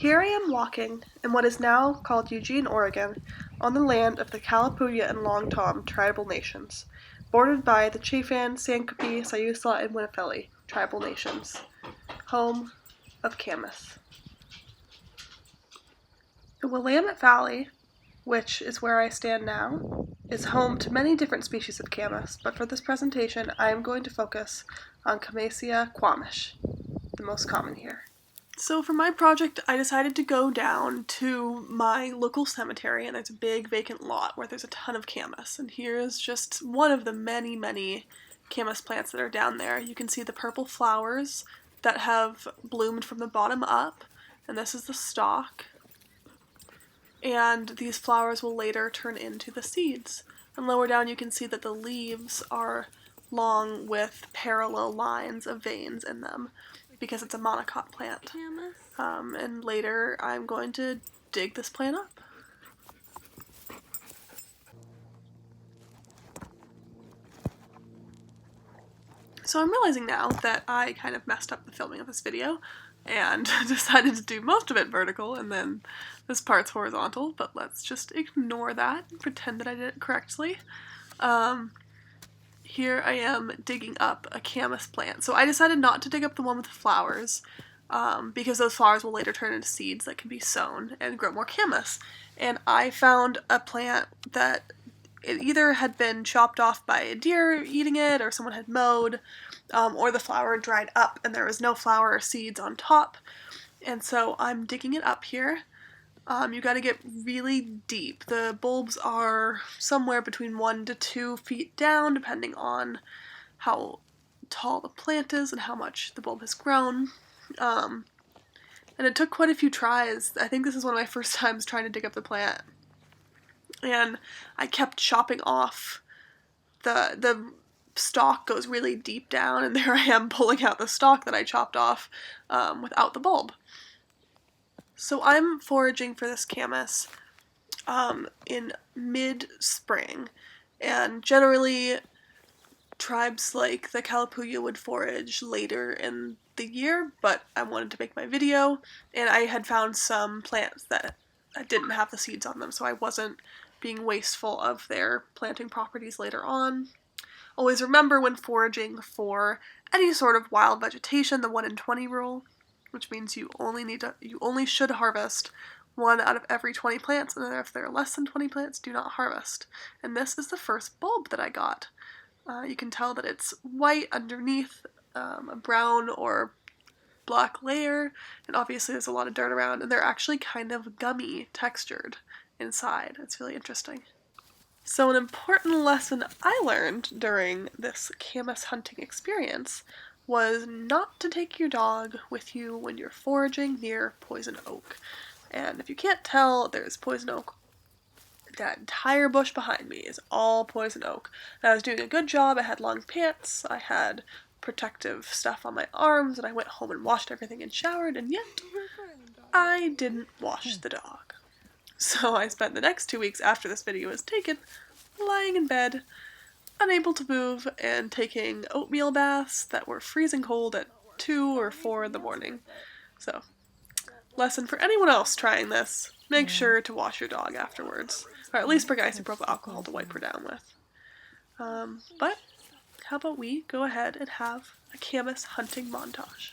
Here I am walking in what is now called Eugene, Oregon, on the land of the Kalapuya and Long Tom tribal nations, bordered by the Chafan, Sankopi, Siuslaw, and Winnipelli tribal nations, home of Camas. The Willamette Valley, which is where I stand now, is home to many different species of camas, but for this presentation I am going to focus on Camassia quamash, the most common here. So for my project, I decided to go down to my local cemetery, and there's a big vacant lot where there's a ton of camas, and here's just one of the many camas plants that are down there. You can see the purple flowers that have bloomed from the bottom up, and this is the stalk. And these flowers will later turn into the seeds. And lower down you can see that the leaves are long with parallel lines of veins in them because it's a monocot plant. And later I'm going to dig this plant up. So I'm realizing now that I kind of messed up the filming of this video and decided to do most of it vertical and then this part's horizontal, but let's just ignore that and pretend that I did it correctly. Here I am digging up a camas plant. So I decided not to dig up the one with the flowers because those flowers will later turn into seeds that can be sown and grow more camas. And I found a plant that it either had been chopped off by a deer eating it, or someone had mowed, or the flower dried up and there was no flower or seeds on top. And so I'm digging it up here. You gotta get really deep. The bulbs are somewhere between 1 to 2 feet down, depending on how tall the plant is and how much the bulb has grown. And it took quite a few tries. I think this is one of my first times trying to dig up the plant. And I kept chopping off the stalk goes really deep down, and there I am pulling out the stalk that I chopped off without the bulb. So I'm foraging for this camas in mid-spring, and generally tribes like the Kalapuya would forage later in the year, but I wanted to make my video, and I had found some plants that didn't have the seeds on them, so I wasn't being wasteful of their planting properties later on. Always remember when foraging for any sort of wild vegetation, the 1 in 20 rule, which means you only should harvest 1 out of every 20 plants, and then if there are less than 20 plants, do not harvest. And this is the first bulb that I got. You can tell that it's white underneath a brown or black layer, and obviously there's a lot of dirt around, and they're actually kind of gummy textured inside. It's really interesting. So an important lesson I learned during this camas hunting experience was not to take your dog with you when you're foraging near poison oak. And if you can't tell, there's poison oak. That entire bush behind me is all poison oak. And I was doing a good job. I had long pants, I had protective stuff on my arms, and I went home and washed everything and showered, and yet I didn't wash the dog. So I spent the next 2 weeks after this video was taken lying in bed, unable to move, and taking oatmeal baths that were freezing cold at 2 or 4 in the morning. So, lesson for anyone else trying this, make sure to wash your dog afterwards. Or at least bring isopropyl alcohol to wipe her down with. But, how about we go ahead and have a camas hunting montage.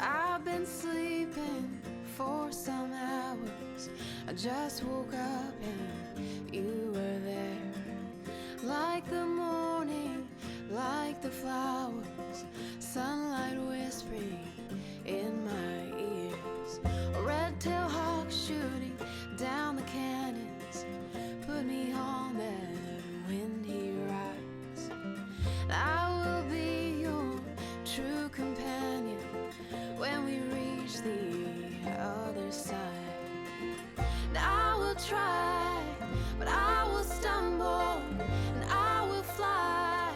I've been sleeping for some hours. I just woke up and you were there. Like the morning, like the flowers, sunlight whispering in my ears. A red-tailed hawk shooting down the canyons put me on that windy rise. I will be your true companion when we reach the other side. And I will try, but I will stumble, and I will fly.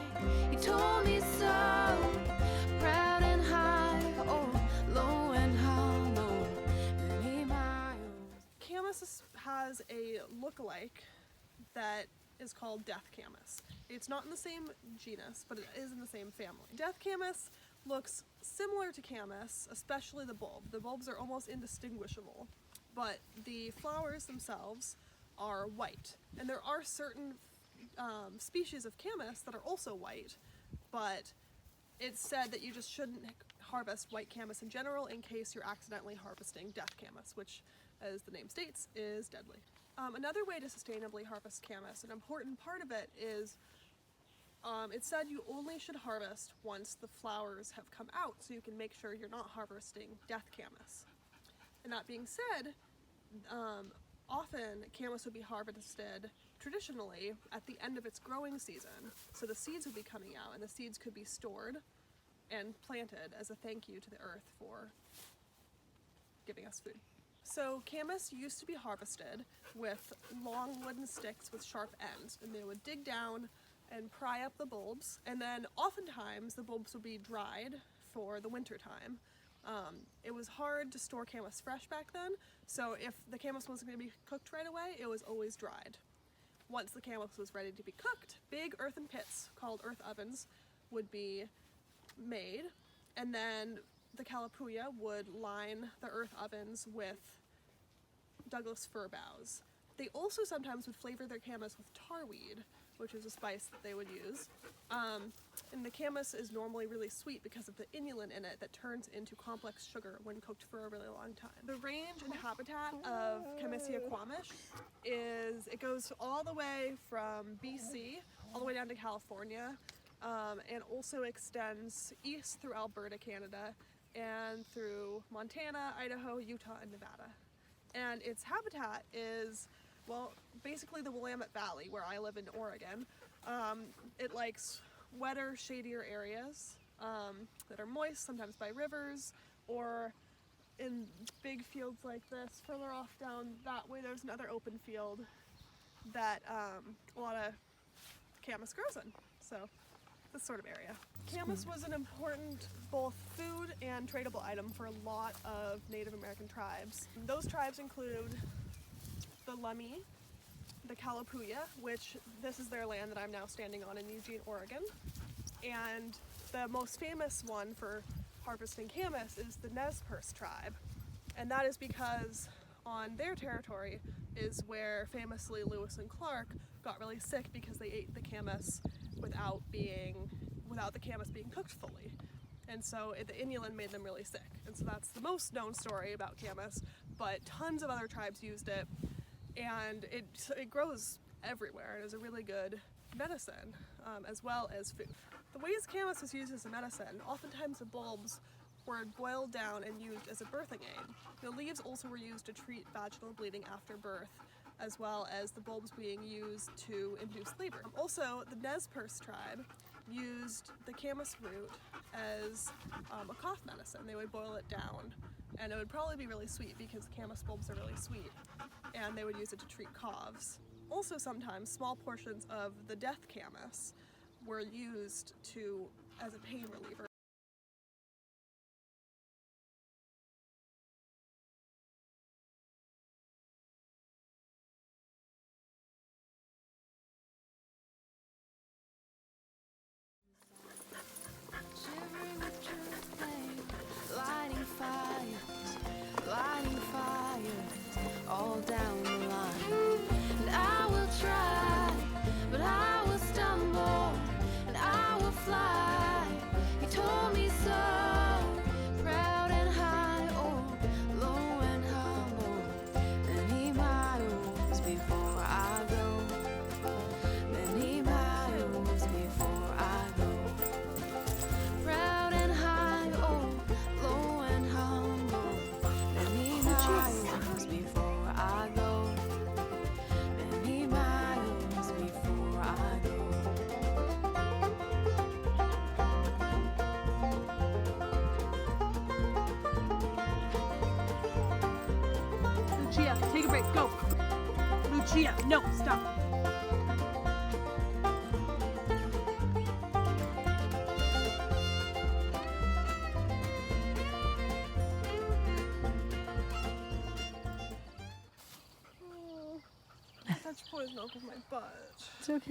You told me so. Camassia has a look-alike that is called Death Camas. It's not in the same genus, but it is in the same family. Death Camas looks similar to Camas, especially the bulb. The bulbs are almost indistinguishable, but the flowers themselves are white. And there are certain species of Camas that are also white, but it's said that you just shouldn't harvest white Camas in general in case you're accidentally harvesting Death Camas, which, as the name states, is deadly. Another way to sustainably harvest Camas, an important part of it is it said you only should harvest once the flowers have come out, so you can make sure you're not harvesting Death Camas. And that being said, often Camas would be harvested traditionally at the end of its growing season, so the seeds would be coming out, and the seeds could be stored and planted as a thank you to the earth for giving us food. So Camas used to be harvested with long wooden sticks with sharp ends, and they would dig down and pry up the bulbs, and then oftentimes the bulbs would be dried for the winter time. It was hard to store Camas fresh back then, so if the Camas wasn't going to be cooked right away, it was always dried. Once the Camas was ready to be cooked, big earthen pits called earth ovens would be made, and then the Kalapuya would line the earth ovens with Douglas fir boughs. They also sometimes would flavor their Camas with tarweed, which is a spice that they would use. And the Camas is normally really sweet because of the inulin in it that turns into complex sugar when cooked for a really long time. The range and habitat of Camassia Quamash it goes all the way from BC all the way down to California, and also extends east through Alberta, Canada, and through Montana, Idaho, Utah, and Nevada. And its habitat is, well, basically the Willamette Valley, where I live in Oregon. It likes wetter, shadier areas that are moist, sometimes by rivers, or in big fields like this. Further off down that way, there's another open field that a lot of Camas grows in. So this sort of area. Camas was an important both food and tradable item for a lot of Native American tribes. Those tribes include the Lummi, the Kalapuya, which this is their land that I'm now standing on in Eugene, Oregon. And the most famous one for harvesting Camas is the Nez Perce tribe. And that is because on their territory is where famously Lewis and Clark got really sick because they ate the Camas without the Camas being cooked fully. And so the inulin made them really sick. And so that's the most known story about Camas, but tons of other tribes used it, and it grows everywhere and is a really good medicine, as well as food. The ways Camas was used as a medicine, oftentimes the bulbs were boiled down and used as a birthing aid. The leaves also were used to treat vaginal bleeding after birth, as well as the bulbs being used to induce labor. Also, the Nez Perce tribe used the Camas root as a cough medicine. They would boil it down, and it would probably be really sweet because the Camas bulbs are really sweet, and they would use it to treat coughs. Also, sometimes small portions of the Death Camas were used as a pain reliever. Shivering with truth, babe, lighting fires, all down the line. And I will try, but I will stumble, and I will fly. He told me so, proud and high, oh, low and humble. Many miles before I go, many miles before I go. Proud and high, oh, low and humble. Many miles before I go. Many miles before I go. Lucia, take a break, go! Lucia, no, stop! touch poison off of my butt. It's okay.